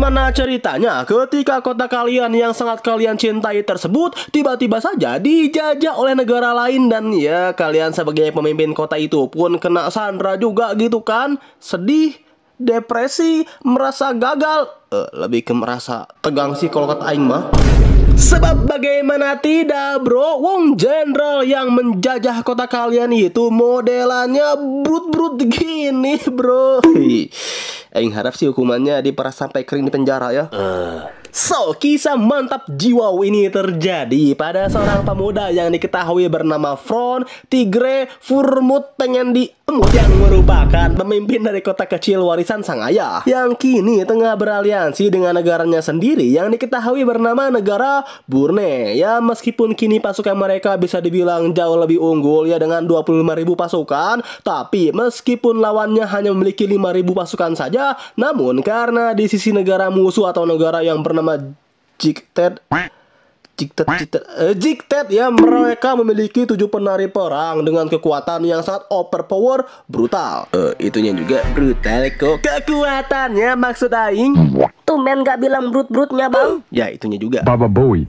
Bagaimana ceritanya ketika kota kalian yang sangat kalian cintai tersebut tiba-tiba saja dijajah oleh negara lain dan ya kalian sebagai pemimpin kota itu pun kena sandra juga gitu kan? Sedih, depresi, merasa gagal, lebih ke merasa tegang sih kalau kata aing mah. Sebab bagaimana tidak bro, wong jenderal yang menjajah kota kalian itu modelannya brut-brut gini bro. Aing harap sih hukumannya diperas sampai kering di penjara ya. So, kisah mantap jiwa ini terjadi pada seorang pemuda yang diketahui bernama Front Tigre Furmut pengen diemut yang merupakan pemimpin dari kota kecil warisan sang ayah yang kini tengah beraliansi dengan negaranya sendiri yang diketahui bernama negara Brunei. Ya meskipun kini pasukan mereka bisa dibilang jauh lebih unggul ya dengan 25.000 pasukan, tapi meskipun lawannya hanya memiliki 5.000 pasukan saja, namun karena di sisi negara musuh atau negara yang bernama Jikted ya, mereka memiliki 7 penari perang dengan kekuatan yang sangat overpower, brutal. Itunya juga brutal kok. Kekuatannya maksud aing. Tumben gak bilang brut-brutnya bang. Ya itunya juga. Baba Bowie.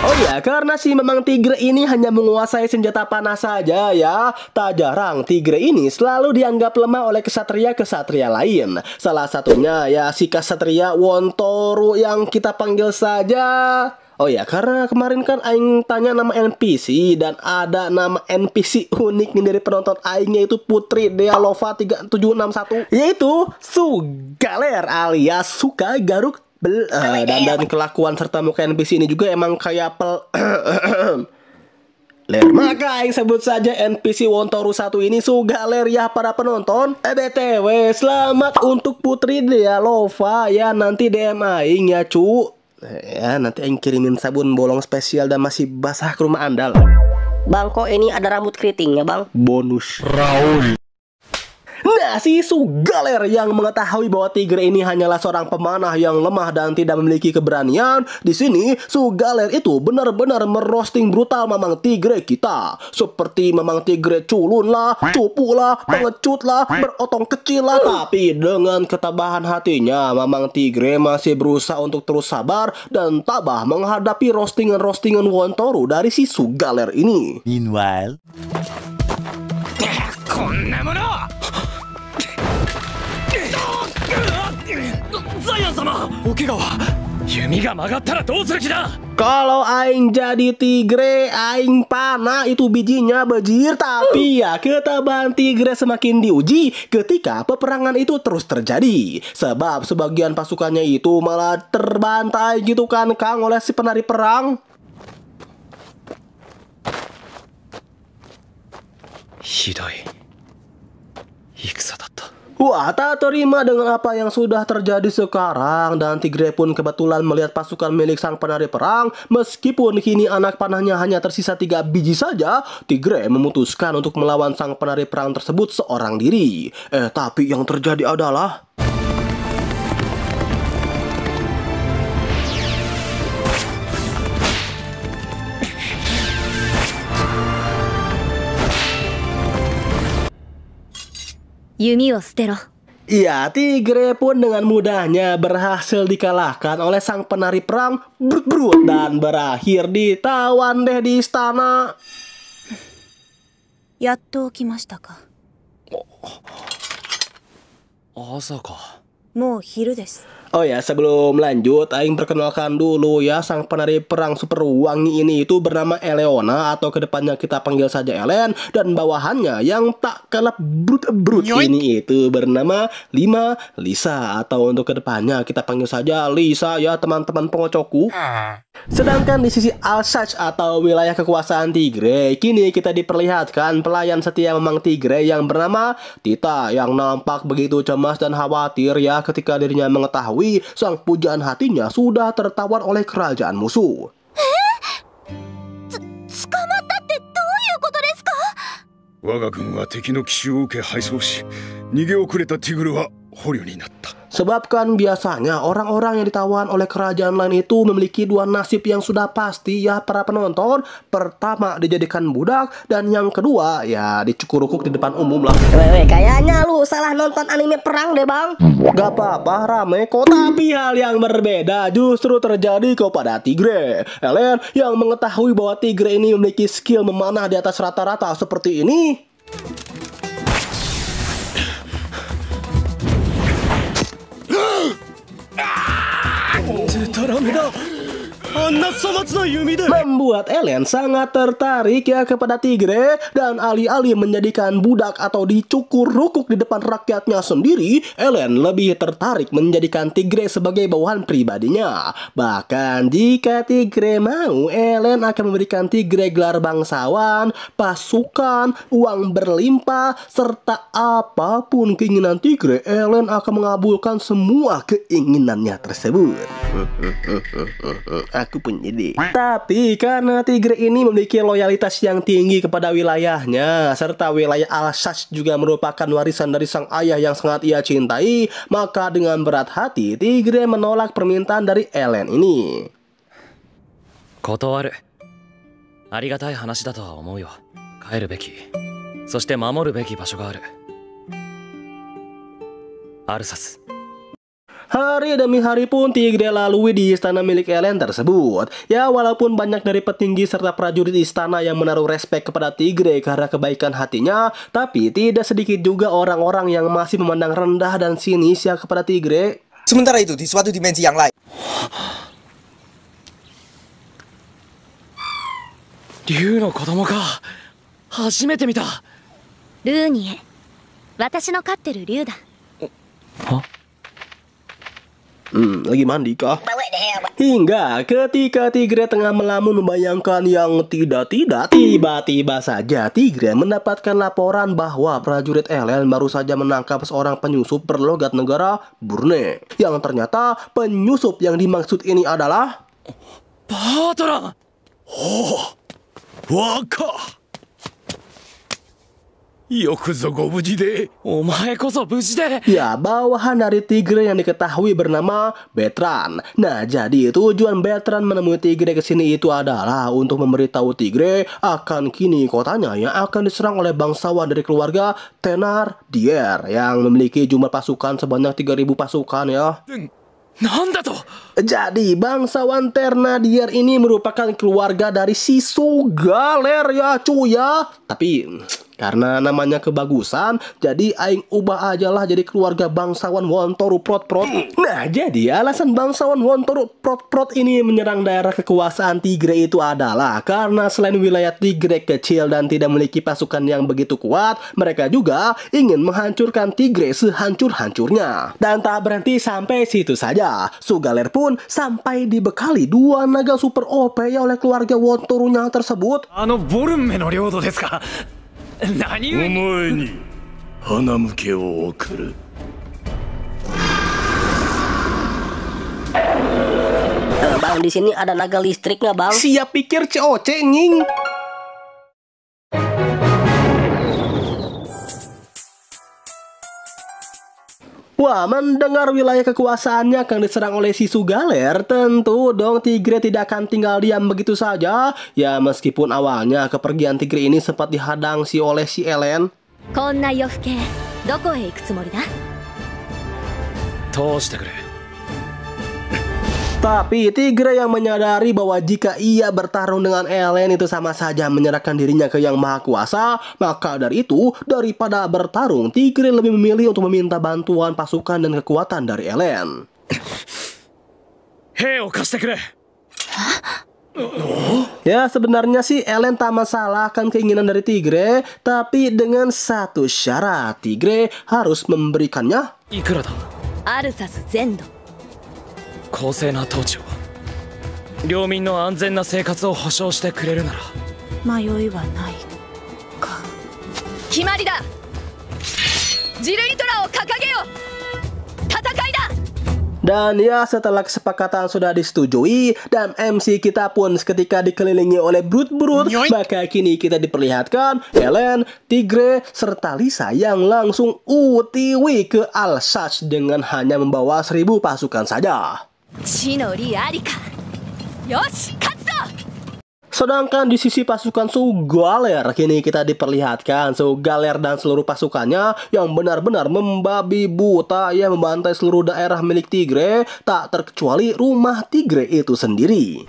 Oh ya, karena sih memang Tigre ini hanya menguasai senjata panas saja ya. Tak jarang Tigre ini selalu dianggap lemah oleh kesatria-kesatria lain. Salah satunya ya si kesatria Wontoru yang kita panggil saja. Oh ya, karena kemarin kan aing tanya nama NPC dan ada nama NPC unik nih dari penonton aing, yaitu Putri Dealova 3761, yaitu Sugaler alias Suka Garuk. Dan kelakuan serta muka NPC ini juga emang kayak ler. Maka yang sebut saja NPC Wontoru 1 ini Sugaler ya para penonton. BTW selamat untuk Putri Dealova ya, nanti DM aing ya cu. Ya nanti aing kirimin sabun bolong spesial dan masih basah ke rumah anda lah. Bang kok ini ada rambut keritingnya bang? Bonus Raul. Nah, si Sugaler yang mengetahui bahwa Tigre ini hanyalah seorang pemanah yang lemah dan tidak memiliki keberanian, di sini Sugaler itu benar-benar merosting brutal Mamang Tigre kita. Seperti Mamang Tigre culun lah, cupu lah, pengecut lah, berotong kecil lah. Tapi dengan ketabahan hatinya, Mamang Tigre masih berusaha untuk terus sabar dan tabah menghadapi roastingan-roastingan Wontoru dari si Sugaler ini. Meanwhile, kalau aing jadi Tigre, aing panah itu bijinya bejir. Tapi ya ketabahan Tigre semakin diuji ketika peperangan itu terus terjadi. Sebab sebagian pasukannya itu malah terbantai gitu kan Kang oleh si penari perang. Hidoi. Iksa datta. Wah, tak terima dengan apa yang sudah terjadi sekarang. Dan Tigre pun kebetulan melihat pasukan milik sang penari perang. Meskipun kini anak panahnya hanya tersisa 3 biji saja, Tigre memutuskan untuk melawan sang penari perang tersebut seorang diri. Tapi yang terjadi adalah iya, Tigre pun dengan mudahnya berhasil dikalahkan oleh sang penari perang Brut-Brut dan berakhir ditawan deh di istana. Yatto kimashita ka? Asa ka? Mou hiru desu. Oh ya, sebelum lanjut, aing perkenalkan dulu ya sang penari perang super wangi ini itu bernama Eleona atau kedepannya kita panggil saja Elen, dan bawahannya yang tak kalah brut-brut ini itu bernama Lisa atau untuk kedepannya kita panggil saja Lisa ya teman-teman pengocokku. Sedangkan di sisi Alsace atau wilayah kekuasaan Tigre, kini kita diperlihatkan pelayan setia Mamang Tigre yang bernama Tita yang nampak begitu cemas dan khawatir ya ketika dirinya mengetahui sang pujaan hatinya sudah tertawan oleh kerajaan musuh. Sebab kan biasanya orang-orang yang ditawan oleh kerajaan lain itu memiliki dua nasib yang sudah pasti ya para penonton. Pertama dijadikan budak, dan yang kedua ya dicukur-rukuk di depan umum lah. Weh, kayaknya lu salah nonton anime perang deh bang. Gak apa-apa rame kok, tapi hal yang berbeda justru terjadi kepada Tigre. Ellen yang mengetahui bahwa Tigre ini memiliki skill memanah di atas rata-rata seperti ini. Membuat Ellen sangat tertarik ya kepada Tigre, dan alih-alih menjadikan budak atau dicukur rukuk di depan rakyatnya sendiri, Ellen lebih tertarik menjadikan Tigre sebagai bawahan pribadinya. Bahkan jika Tigre mau, Ellen akan memberikan Tigre gelar bangsawan, pasukan, uang berlimpah, serta apapun keinginan Tigre, Ellen akan mengabulkan semua keinginannya tersebut. Aku punya ide. Tapi karena Tigre ini memiliki loyalitas yang tinggi kepada wilayahnya, serta wilayah Alsace juga merupakan warisan dari sang ayah yang sangat ia cintai, maka dengan berat hati Tigre menolak permintaan dari Ellen ini. 断る。ありがたい話だとは思うよ。帰るべき。そして守るべき場所がある。アルサス。 Hari demi hari pun Tigre lalui di istana milik Ellen tersebut. Ya, walaupun banyak dari petinggi serta prajurit istana yang menaruh respek kepada Tigre karena kebaikan hatinya, tapi tidak sedikit juga orang-orang yang masih memandang rendah dan sinis ya kepada Tigre. Sementara itu, di suatu dimensi yang lain, Ryuの子供か。初めて見た。ルーニエ、私の飼ってる竜だ。Lagi mandi kah? Hingga ketika Tigre tengah melamun membayangkan yang tidak-tidak, tiba-tiba saja Tigre mendapatkan laporan bahwa prajurit Ellen baru saja menangkap seorang penyusup berlogat negara Burne. Yang ternyata penyusup yang dimaksud ini adalah バートラン。おお、若。よくぞご無事で。お前こそ無事で。 ya bawahan dari Tigre yang diketahui bernama Bertrand. Nah, jadi tujuan Bertrand menemui Tigre ke sini itu adalah untuk memberitahu Tigre akan kini kotanya yang akan diserang oleh bangsawan dari keluarga Thénardier yang memiliki jumlah pasukan sebanyak 3.000 pasukan ya. なんだと。 Jadi bangsawan Thénardier ini merupakan keluarga dari Sisu Galer ya cuy ya. Tapi karena namanya kebagusan, jadi aing ubah aja lah jadi keluarga bangsawan Wontoru Prot-Prot. Nah, jadi alasan bangsawan Wontoru Prot-Prot ini menyerang daerah kekuasaan Tigre itu adalah karena selain wilayah Tigre kecil dan tidak memiliki pasukan yang begitu kuat, mereka juga ingin menghancurkan Tigre sehancur-hancurnya. Dan tak berhenti sampai situ saja, Sugaler pun sampai dibekali 2 naga super OP ya oleh keluarga Wontorunya tersebut. あのボルンメの領土ですか。何故に。お前に花向けを送る。 Bang, di sini ada naga listrik nggak bang? Siap pikir COC nying. Wah, mendengar wilayah kekuasaannya akan diserang oleh Sisu Galer, tentu dong Tigre tidak akan tinggal diam begitu saja. Ya, meskipun awalnya kepergian Tigre ini sempat dihadang oleh si Ellen. こんな夜更け、どこへ行くつもりだ？ 通してくれ。 Tapi Tigre yang menyadari bahwa jika ia bertarung dengan Ellen itu sama saja menyerahkan dirinya ke Yang Maha Kuasa, maka dari itu daripada bertarung, Tigre lebih memilih untuk meminta bantuan pasukan dan kekuatan dari Ellen. 兵を貸してくれ。 Ya, sebenarnya sih Ellen tak masalah akan keinginan dari Tigre, tapi dengan satu syarat, Tigre harus memberikannya. いくらだ。アルサス全土。 公正な統治を。領民の安全な生活を保障してくれるなら。迷いはないか。決まりだ。ジルイトラを掲げよ。戦いだ。Dan ya setelah kesepakatan sudah disetujui dan MC kita pun seketika dikelilingi oleh brut-brut, maka kini kita diperlihatkan Ellen, Tigre, serta Lisa yang langsung UTW ke Alsace dengan hanya membawa 1000 pasukan saja. Sedangkan di sisi pasukan Sugaler, kini kita diperlihatkan Sugaler dan seluruh pasukannya yang benar-benar membabi buta yang membantai seluruh daerah milik Tigre, tak terkecuali rumah Tigre itu sendiri.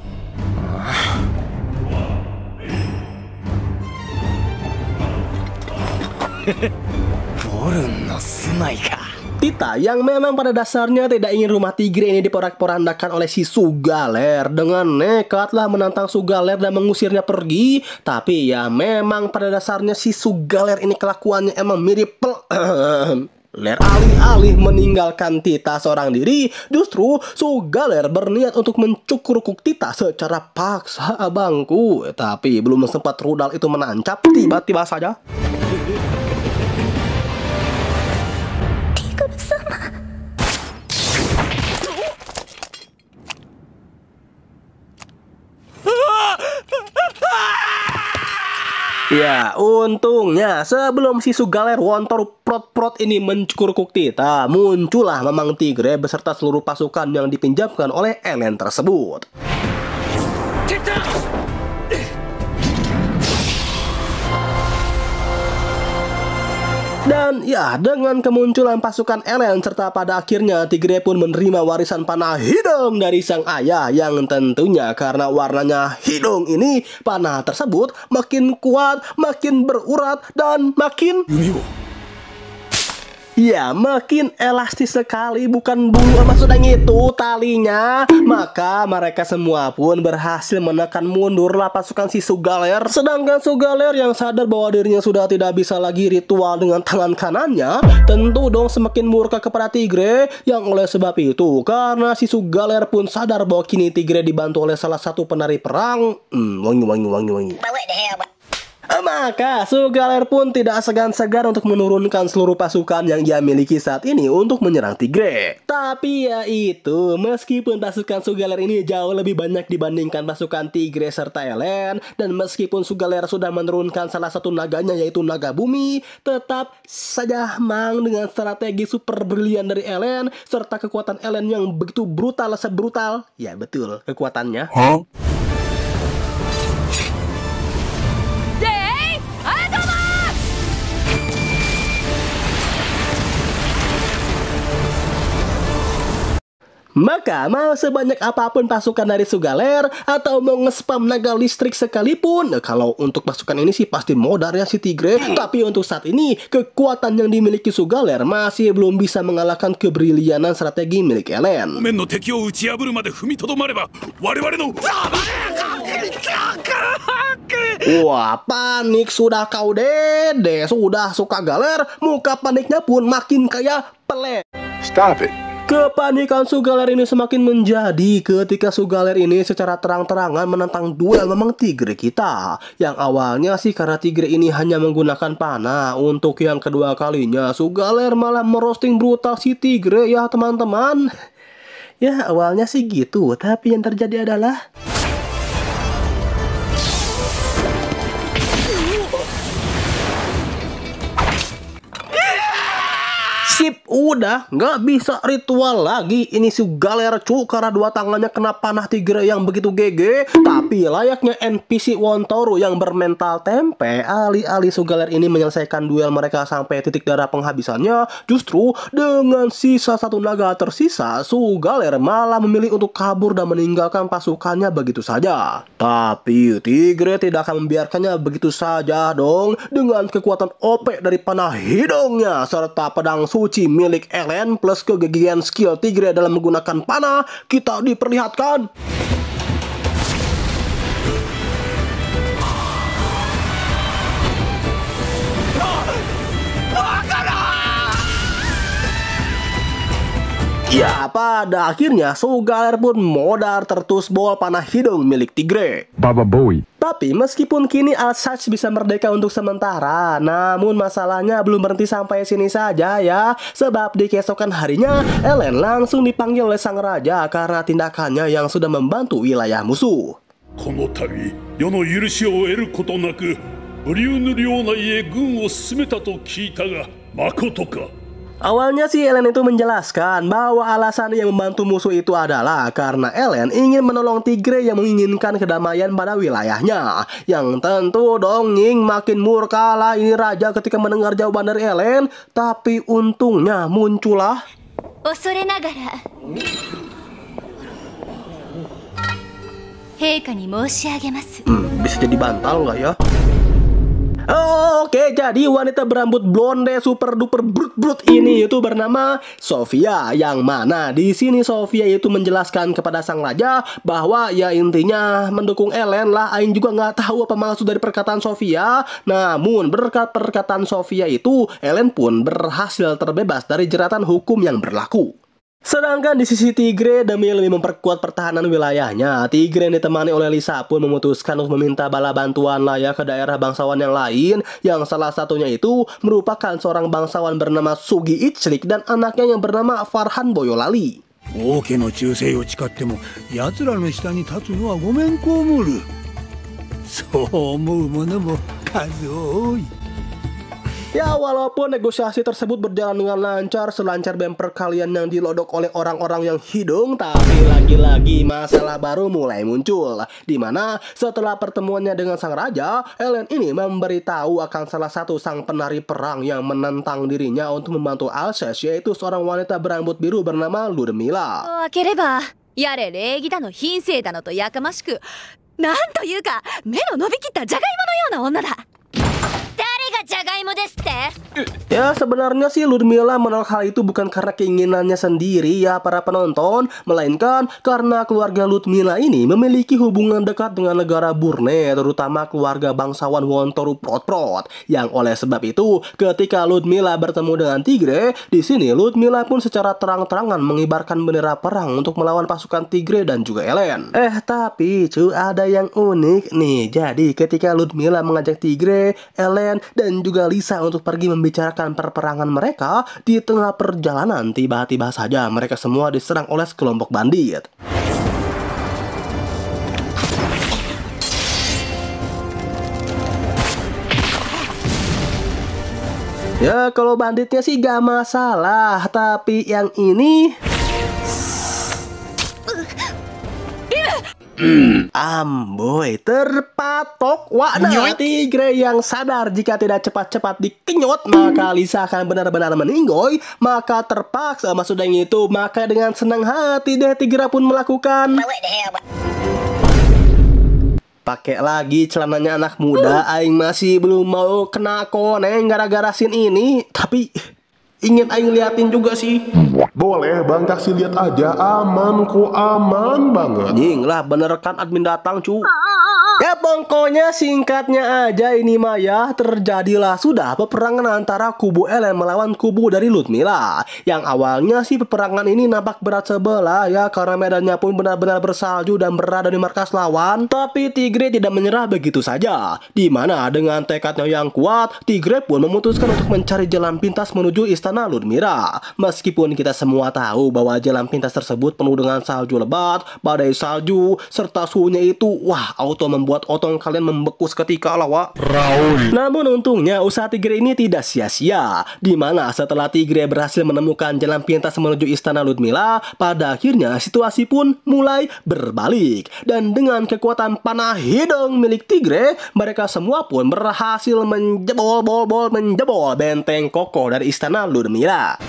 Tita yang memang pada dasarnya tidak ingin rumah Tigre ini diporak-porandakan oleh si Sugaler dengan nekatlah menantang Sugaler dan mengusirnya pergi. Tapi ya memang pada dasarnya si Sugaler ini kelakuannya emang mirip Ler. Alih-alih meninggalkan Tita seorang diri, justru Sugaler berniat untuk mencukur-cukuk Tita secara paksa abangku. Tapi belum sempat rudal itu menancap, tiba-tiba saja ya, untungnya sebelum si Sugaler Wontor prot-prot ini mencukur-cukuk Tita, muncullah Mamang Tigre beserta seluruh pasukan yang dipinjamkan oleh Ellen tersebut. Dan ya, dengan kemunculan pasukan Ellen serta pada akhirnya Tigre pun menerima warisan panah hidung dari sang ayah, yang tentunya karena warnanya hidung ini, panah tersebut makin kuat, makin berurat, dan makin ya makin elastis sekali, bukan bulu maksudnya itu talinya. Maka mereka semua pun berhasil menekan mundurlah pasukan si Sugaler. Sedangkan Sugaler yang sadar bahwa dirinya sudah tidak bisa lagi ritual dengan tangan kanannya, tentu dong semakin murka kepada Tigre. Yang oleh sebab itu, karena si Sugaler pun sadar bahwa kini Tigre dibantu oleh salah satu penari perang, wangi. Maka Sugaler pun tidak segan-segan untuk menurunkan seluruh pasukan yang ia miliki saat ini untuk menyerang Tigre. Tapi ya itu, meskipun pasukan Sugaler ini jauh lebih banyak dibandingkan pasukan Tigre serta Ellen, dan meskipun Sugaler sudah menurunkan salah satu naganya yaitu naga bumi, tetap saja Mang dengan strategi super brilian dari Ellen serta kekuatan Ellen yang begitu brutal sebrutal, ya betul kekuatannya. Maka mau sebanyak apapun pasukan dari Sugaler atau mau nge-spam naga listrik sekalipun, kalau untuk pasukan ini sih pasti modarnya si Tigre. Tapi untuk saat ini kekuatan yang dimiliki Sugaler masih belum bisa mengalahkan kebrilianan strategi milik Ellen. Wah, panik sudah kau dede, sudah suka galer, muka paniknya pun makin kayak pelet. Stop it. Kepanikan Sugaler ini semakin menjadi ketika Sugaler ini secara terang-terangan menantang duel Mamang Tigre kita. Yang awalnya sih karena Tigre ini hanya menggunakan panah, untuk yang kedua kalinya Sugaler malah merosting brutal si Tigre ya teman-teman. Ya awalnya sih gitu, tapi yang terjadi adalah sip, udah nggak bisa ritual lagi ini Sugaler cu, karena dua tangannya kena panah Tigre yang begitu GG. Tapi layaknya NPC Wontoru yang bermental tempe, alih-alih Sugaler ini menyelesaikan duel mereka sampai titik darah penghabisannya, justru dengan sisa satu naga tersisa, Sugaler malah memilih untuk kabur dan meninggalkan pasukannya begitu saja. Tapi Tigre tidak akan membiarkannya begitu saja dong. Dengan kekuatan OP dari panah hidungnya serta pedang suci milik Ellen plus kegigihan skill Tigre dalam menggunakan panah, kita diperlihatkan Ya, pada akhirnya Sougaler pun modal tertus bol panah hidung milik Tigre. Baba Bowie. Tapi meskipun kini Alsace bisa merdeka untuk sementara, namun masalahnya belum berhenti sampai sini saja ya. Sebab di keesokan harinya, Ellen langsung dipanggil oleh sang raja karena tindakannya yang sudah membantu wilayah musuh. この度世の許しを得ることなくブリューヌ領内へ軍を進めたと聞いたが誠か。 Awalnya sih Ellen itu menjelaskan bahwa alasan yang membantu musuh itu adalah karena Ellen ingin menolong Tigre yang menginginkan kedamaian pada wilayahnya. Yang tentu dong Nying makin murka lah ini raja ketika mendengar jawaban dari Ellen. Tapi untungnya muncullah 恐れながら陛下に申し上げます。 bisa jadi bantal nggak ya? Oke, jadi wanita berambut blonde super duper brut ini itu bernama Sofia, yang mana di sini Sofia itu menjelaskan kepada sang raja bahwa ya intinya mendukung Ellen lah. Aing juga nggak tahu apa maksud dari perkataan Sofia. Namun berkat perkataan Sofia itu Ellen pun berhasil terbebas dari jeratan hukum yang berlaku. Sedangkan di sisi Tigre, demi lebih memperkuat pertahanan wilayahnya, Tigre yang ditemani oleh Lisa pun memutuskan untuk meminta bala bantuan lah ya ke daerah bangsawan yang lain, yang salah satunya itu merupakan seorang bangsawan bernama Sugi Ichrik dan anaknya yang bernama Farhan Boyolali. 王家の忠誠を誓っても奴らの下に立つのはごめんこむる。そう思う者も数多い。 Ya, walaupun negosiasi tersebut berjalan dengan lancar selancar bemper kalian yang dilodok oleh orang-orang yang hidung, tapi lagi-lagi masalah baru mulai muncul. Dimana setelah pertemuannya dengan sang raja, Ellen ini memberitahu akan salah satu sang penari perang yang menentang dirinya untuk membantu Alsace, yaitu seorang wanita berambut biru bernama Ludmilla. 開ければやれ礼儀だの品性だのとやかましく、なんというか目の伸びきったじゃがいものような女だ。誰がじゃがいもですって？ Ya, sebenarnya sih Ludmilla menolak hal itu bukan karena keinginannya sendiri ya para penonton, melainkan karena keluarga Ludmilla ini memiliki hubungan dekat dengan negara Burne, terutama keluarga bangsawan Wontoru Prot-Prot. Yang oleh sebab itu, ketika Ludmilla bertemu dengan Tigre, di sini Ludmilla pun secara terang-terangan mengibarkan bendera perang untuk melawan pasukan Tigre dan juga Ellen. Tapi cuy, ada yang unik nih. Jadi ketika Ludmilla mengajak Tigre, Ellen dan juga Lisa untuk pergi membicarakan perperangan mereka, di tengah perjalanan tiba-tiba saja mereka semua diserang oleh sekelompok bandit. Ya, kalau banditnya sih gak masalah, tapi yang ini Amboy terpatok. Wadah, Tigre yang sadar jika tidak cepat-cepat dikenyot maka Lisa akan benar-benar meninggoy, maka terpaksa maksudnya itu, maka dengan senang hati deh Tigre pun melakukan pakai lagi celananya anak muda. Aing masih belum mau kena koneng gara-gara scene ini, tapi ingin Aing liatin juga sih. Boleh bang, kasih lihat aja. Aman kok, aman banget. Nying lah, bener kan admin datang cu. Ya pokoknya singkatnya aja ini mah ya, terjadilah sudah peperangan antara kubu Ellen melawan kubu dari Ludmilla. Yang awalnya sih peperangan ini nampak berat sebelah ya, karena medannya pun benar-benar bersalju dan berada di markas lawan. Tapi Tigre tidak menyerah begitu saja. Dimana dengan tekadnya yang kuat, Tigre pun memutuskan untuk mencari jalan pintas menuju istana Ludmilla. Meskipun kita semua tahu bahwa jalan pintas tersebut penuh dengan salju lebat, badai salju, serta suhunya itu wah auto membuat otong kalian membeku seketika lawa. Namun untungnya usaha Tigre ini tidak sia-sia. Dimana setelah Tigre berhasil menemukan jalan pintas menuju istana Ludmilla, pada akhirnya situasi pun mulai berbalik. Dan dengan kekuatan panah hidung milik Tigre, mereka semua pun berhasil menjebol benteng kokoh dari istana Ludmilla.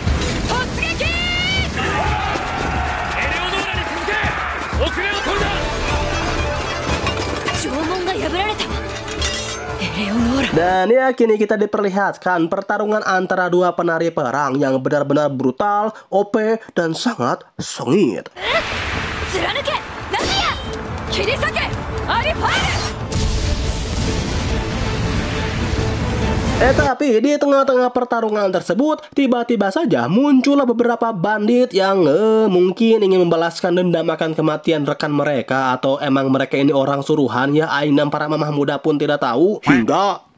Dan ya kini kita diperlihatkan pertarungan antara dua penari perang yang benar-benar brutal, OP, dan sangat sengit. Tapi di tengah-tengah pertarungan tersebut, tiba-tiba saja muncullah beberapa bandit yang mungkin ingin membalaskan dendam akan kematian rekan mereka, atau emang mereka ini orang suruhan ya, aing dan para mamah muda pun tidak tahu. Hingga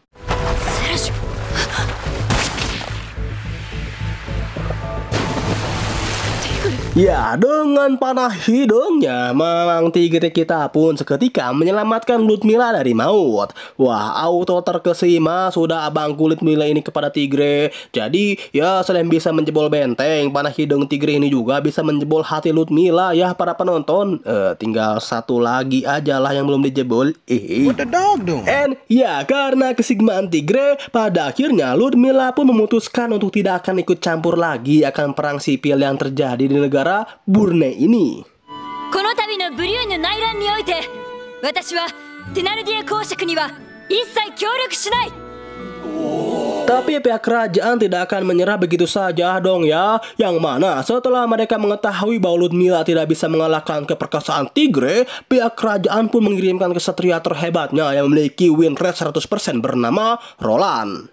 ya, dengan panah hidungnya, Mamang Tigre kita pun seketika menyelamatkan Ludmilla dari maut. Wah, auto terkesima sudah abangku Ludmilla ini kepada Tigre. Jadi, ya selain bisa menjebol benteng, panah hidung Tigre ini juga bisa menjebol hati Ludmilla ya para penonton. Tinggal satu lagi aja lah yang belum dijebol. What the dog doing? And ya, karena kesigmaan Tigre, pada akhirnya Ludmilla pun memutuskan untuk tidak akan ikut campur lagi akan perang sipil yang terjadi di negara Burne ini. この度のブリューヌ内乱において私はテナルディエ公爵には一切協力しない。 Tapi pihak kerajaan tidak akan menyerah begitu saja dong ya. Yang mana setelah mereka mengetahui bahwa Ludmilla tidak bisa mengalahkan keperkasaan Tigre, pihak kerajaan pun mengirimkan kesatria terhebatnya yang memiliki win rate 100% bernama Roland.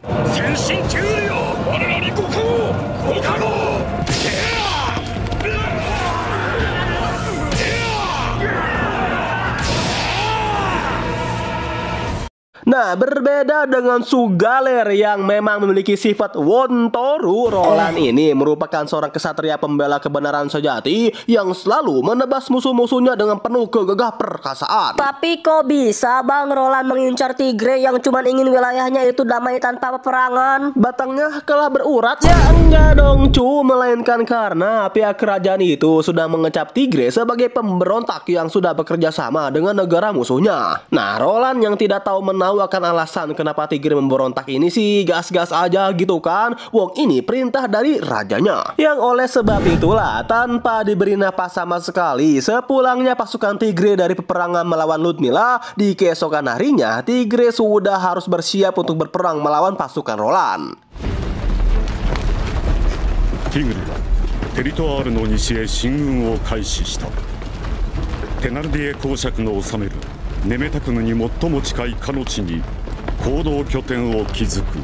Nah, berbeda dengan Sugaler yang memang memiliki sifat Wontoru, Roland ini merupakan seorang kesatria pembela kebenaran sejati yang selalu menebas musuh-musuhnya dengan penuh kegagah perkasaan. Tapi kok bisa Bang Roland mengincar Tigre yang cuma ingin wilayahnya itu damai tanpa peperangan? Batangnya kalah berurat? Ya enggak dong cu, melainkan karena pihak kerajaan itu sudah mengecap Tigre sebagai pemberontak yang sudah bekerja sama dengan negara musuhnya. Nah, Roland yang tidak tahu menau akan alasan kenapa Tigre memberontak ini sih gas-gas aja gitu kan. Wong ini perintah dari rajanya. Yang oleh sebab itulah tanpa diberi napas sama sekali, sepulangnya pasukan Tigre dari peperangan melawan Ludmilla, di keesokan harinya Tigre sudah harus bersiap untuk berperang melawan pasukan Roland. ティグレはテリトワールの西へ進軍を開始した。テナルディエ公爵の治めるネメタクヌに最も近いかの地に行動拠点を築く。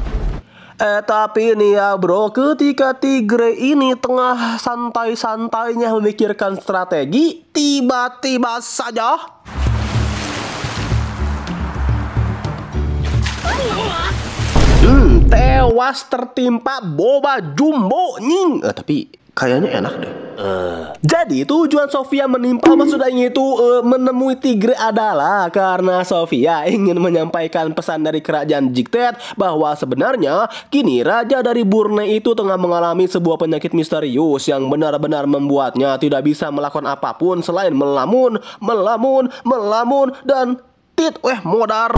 Tapi nih ya bro, ketika Tigre ini tengah santai-santainya memikirkan strategi, tiba-tiba saja tewas tertimpa boba jumbo nying. Tapi kayaknya enak deh. Jadi tujuan Sofia menimpa Masudanya itu menemui Tigre adalah karena Sofia ingin menyampaikan pesan dari kerajaan Jiktet bahwa sebenarnya kini raja dari Burne itu tengah mengalami sebuah penyakit misterius yang benar-benar membuatnya tidak bisa melakukan apapun selain melamun dan modar.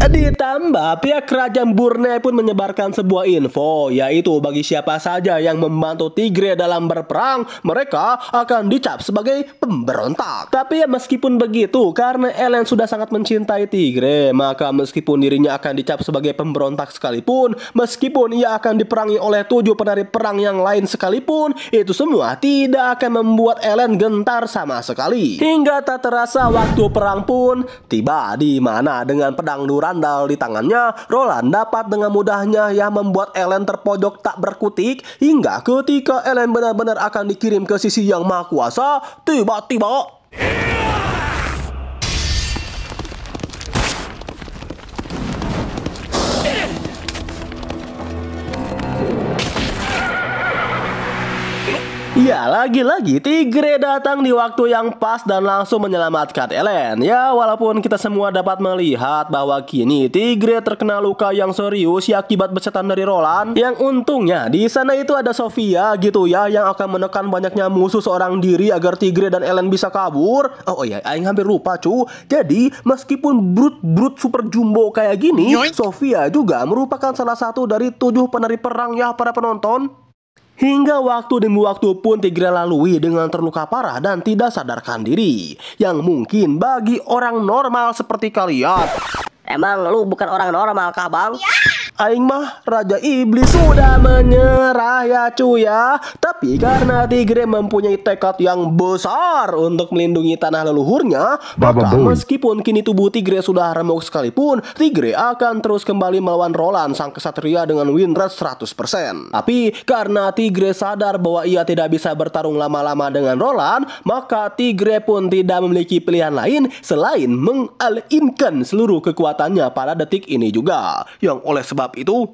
Ditambah pihak kerajaan Burne pun menyebarkan sebuah info, yaitu bagi siapa saja yang membantu Tigre dalam berperang, mereka akan dicap sebagai pemberontak. Tapi ya meskipun begitu, karena Ellen sudah sangat mencintai Tigre, maka meskipun dirinya akan dicap sebagai pemberontak sekalipun, meskipun ia akan diperangi oleh 7 penari perang yang lain sekalipun, itu semua tidak akan membuat Ellen gentar sama sekali. Hingga tak terasa waktu perang pun tiba, di mana dengan pedang Durandal di tangannya, Roland dapat dengan mudahnya yang membuat Ellen terpojok tak berkutik, hingga ketika Ellen benar-benar akan dikirim ke sisi yang maha kuasa, tiba-tiba ya, lagi-lagi Tigre datang di waktu yang pas dan langsung menyelamatkan Ellen. Ya, walaupun kita semua dapat melihat bahwa kini Tigre terkena luka yang serius ya akibat besetan dari Roland. Yang untungnya di sana itu ada Sofia gitu ya, yang akan menekan banyaknya musuh seorang diri agar Tigre dan Ellen bisa kabur. Oh iya, aing hampir lupa cu. Jadi meskipun brut super jumbo kayak gini, Sofia juga merupakan salah satu dari 7 penari perang ya para penonton. Hingga waktu demi waktu pun Tigre lalui dengan terluka parah dan tidak sadarkan diri, yang mungkin bagi orang normal seperti kalian, Emang lu bukan orang normal kah Bang? aing mah Raja Iblis sudah menyerah ya cuy ya. Tapi karena Tigre mempunyai tekad yang besar untuk melindungi tanah leluhurnya, maka meskipun kini tubuh Tigre sudah remuk sekalipun, Tigre akan terus kembali melawan Roland sang kesatria dengan win rate 100%. Tapi karena Tigre sadar bahwa ia tidak bisa bertarung lama-lama dengan Roland, maka Tigre pun tidak memiliki pilihan lain selain mengalinkan seluruh kekuatannya pada detik ini juga. Yang oleh sebab itu,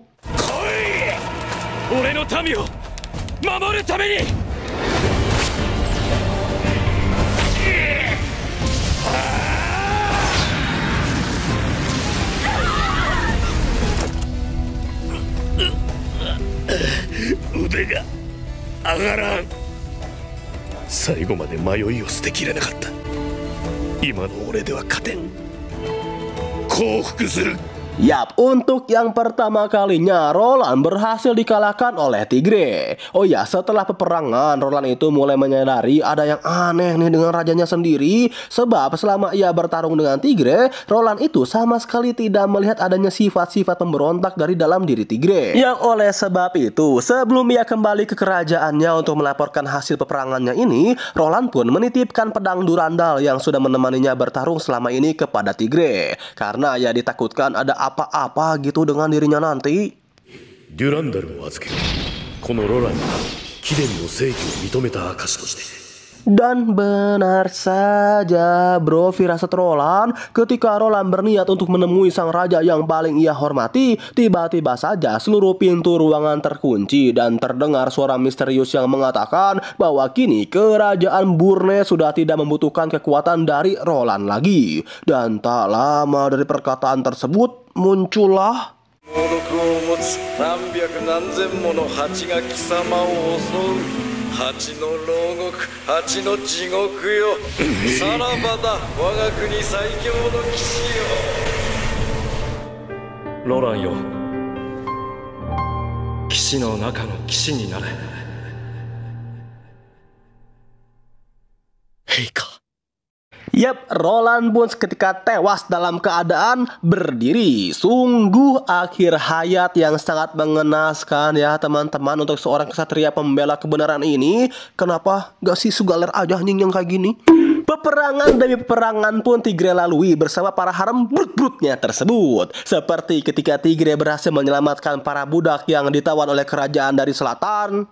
yap, untuk yang pertama kalinya Roland berhasil dikalahkan oleh Tigre. Oh ya, setelah peperangan Roland itu mulai menyadari ada yang aneh nih dengan rajanya sendiri. Sebab selama ia bertarung dengan Tigre, Roland itu sama sekali tidak melihat adanya sifat-sifat pemberontak dari dalam diri Tigre. Yang oleh sebab itu, sebelum ia kembali ke kerajaannya untuk melaporkan hasil peperangannya ini, Roland pun menitipkan pedang Durandal yang sudah menemaninya bertarung selama ini kepada Tigre. Karena ia ditakutkan ada apa-apa gitu dengan dirinya nanti. Dan benar saja bro, firasat Roland ketika Roland berniat untuk menemui sang raja yang paling ia hormati, tiba-tiba saja seluruh pintu ruangan terkunci dan terdengar suara misterius yang mengatakan bahwa kini kerajaan Burne sudah tidak membutuhkan kekuatan dari Roland lagi. Dan tak lama dari perkataan tersebut muncullah Roland yo, Kishi no naka no Kishi ni nare. Heika. Yap, Roland pun seketika tewas dalam keadaan berdiri. Sungguh akhir hayat yang sangat mengenaskan ya teman-teman untuk seorang kesatria pembela kebenaran ini. Kenapa gak si Sugaler aja nih yang kayak gini? Peperangan demi peperangan pun Tigre lalui bersama para harem brut-brutnya tersebut. Seperti ketika Tigre berhasil menyelamatkan para budak yang ditawan oleh kerajaan dari selatan.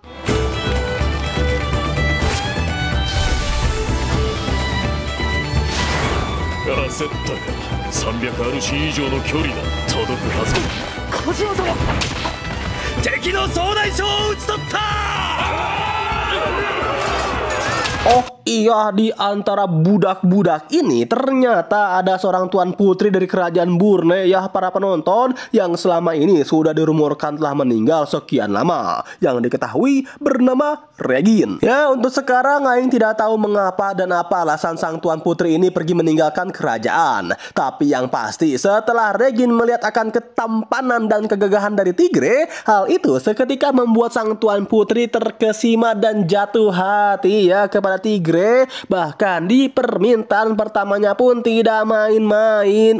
Oh iya, di antara budak-budak ini ternyata ada seorang tuan putri dari kerajaan Burne ya para penonton, yang selama ini sudah dirumorkan telah meninggal sekian lama, yang diketahui bernama Regine. Ya, untuk sekarang aing tidak tahu mengapa dan apa alasan sang tuan putri ini pergi meninggalkan kerajaan. Tapi yang pasti setelah Regine melihat akan ketampanan dan kegagahan dari Tigre, hal itu seketika membuat sang tuan putri terkesima dan jatuh hati ya kepada Tigre. Bahkan di permintaan pertamanya pun tidak main-main.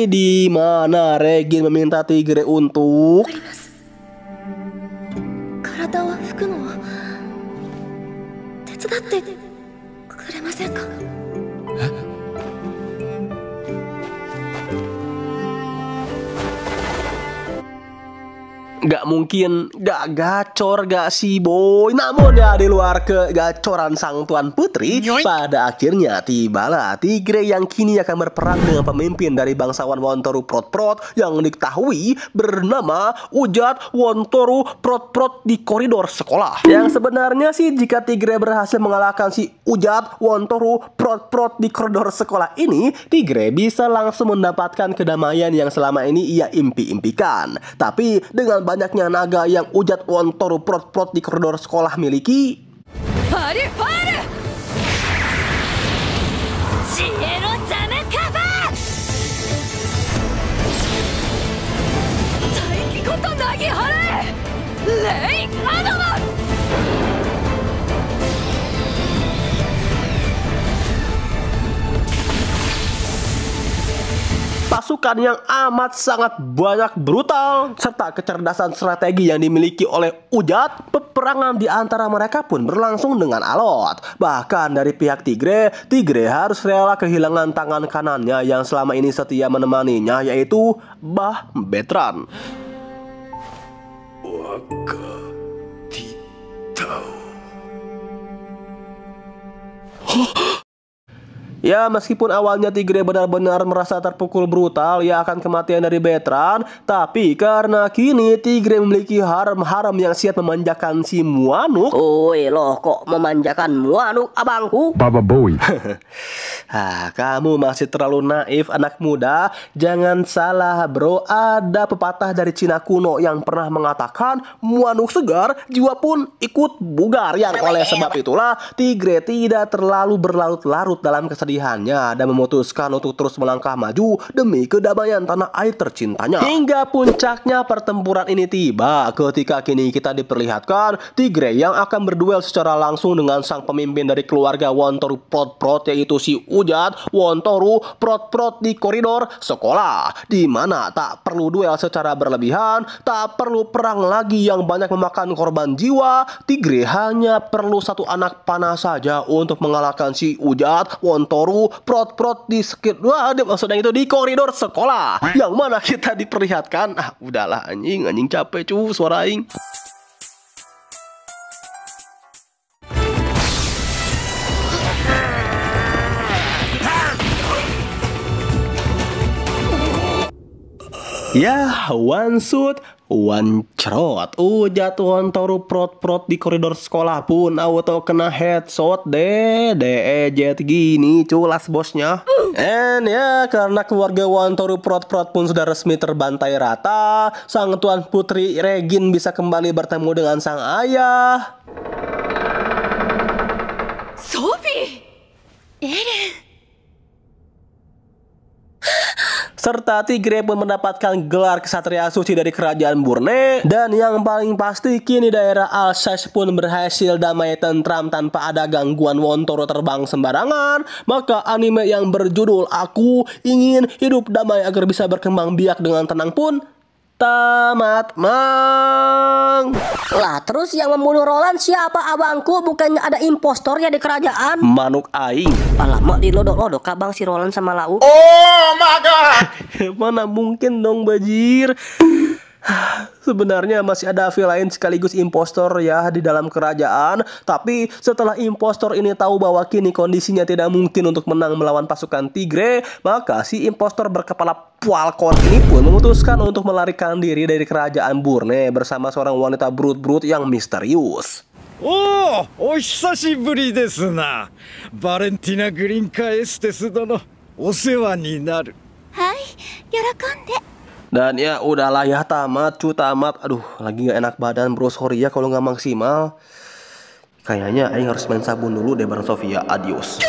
Di mana Regine meminta Tigre untuk gak mungkin gak gacor gak sih boy. Namun ya di luar kegacoran sang tuan putri, pada akhirnya tibalah Tigre yang kini akan berperang dengan pemimpin dari bangsawan Wontoru Prot-Prot yang diketahui bernama Ujat Wontoru Prot-Prot di koridor sekolah. Yang sebenarnya sih jika Tigre berhasil mengalahkan si Ujat Wontoru Prot-Prot di koridor sekolah ini, Tigre bisa langsung mendapatkan kedamaian yang selama ini ia impi-impikan. Tapi dengan banyaknya naga yang Ujat Wontoru Prot-Prot di koridor sekolah miliki, pasukan yang amat sangat banyak brutal serta kecerdasan strategi yang dimiliki oleh Ujat, peperangan di antara mereka pun berlangsung dengan alot. Bahkan dari pihak Tigre harus rela kehilangan tangan kanannya yang selama ini setia menemaninya, yaitu Bah Betran. Ya, meskipun awalnya Tigre benar-benar merasa terpukul brutal ya akan kematian dari Betran, tapi karena kini Tigre memiliki harem-harem yang siap memanjakan si Muanuk. Woi loh, kok memanjakan Muanuk abangku? Baba Boy. Kamu masih terlalu naif anak muda. Jangan salah bro, ada pepatah dari Cina kuno yang pernah mengatakan Muanuk segar, jiwa pun ikut bugar. Yang oleh sebab itulah Tigre tidak terlalu berlarut-larut dalam kesedihan dan memutuskan untuk terus melangkah maju demi kedamaian tanah air tercintanya. Hingga puncaknya pertempuran ini tiba ketika kini kita diperlihatkan Tigre yang akan berduel secara langsung dengan sang pemimpin dari keluarga Wontoru Prot-Prot, yaitu si Ujat Wontoru Prot-Prot di koridor sekolah, di mana tak perlu duel secara berlebihan, tak perlu perang lagi yang banyak memakan korban jiwa. Tigre hanya perlu satu anak panah saja untuk mengalahkan si Ujat Wontoru Prot-Prot di maksudnya itu di koridor sekolah, yang mana kita diperlihatkan udahlah anjing capek suara aing. Ya, one shoot, one cerot. Ujat Wontoru Prot-Prot di koridor sekolah pun auto kena headshot deh. Jet gini culas bosnya. And ya, karena keluarga Wontoru Prot-Prot pun sudah resmi terbantai rata, sang tuan putri Regin bisa kembali bertemu dengan sang ayah. Sophie! Eren! Serta Tigre pun mendapatkan gelar kesatria suci dari kerajaan Burne. Dan yang paling pasti kini daerah Alsace pun berhasil damai tentram tanpa ada gangguan Wontoru terbang sembarangan. Maka anime yang berjudul Aku Ingin Hidup Damai Agar Bisa Berkembang Biak dengan Tenang pun tamat, mang. Lah terus yang membunuh Roland siapa abangku? Bukannya ada impostornya di kerajaan? Manuk aing. Alamak, dilodok-lodok kabang si Roland sama Lau. Oh my god. Mana mungkin dong bajir. Sebenarnya masih ada villain sekaligus impostor ya di dalam kerajaan. Tapi setelah impostor ini tahu bahwa kini kondisinya tidak mungkin untuk menang melawan pasukan Tigre, maka si impostor berkepala Falcon ini pun memutuskan untuk melarikan diri dari kerajaan Burne bersama seorang wanita brut-brut yang misterius. Oh, お久しぶりですな。バレンティナ・グリンカ・エステス殿、お世話になる。はい、喜んで。 Dan ya udahlah ya, tamat. Aduh, lagi gak enak badan bro, sorry ya kalau gak maksimal. Kayaknya aing harus main sabun dulu deh bareng Sofia. Adios.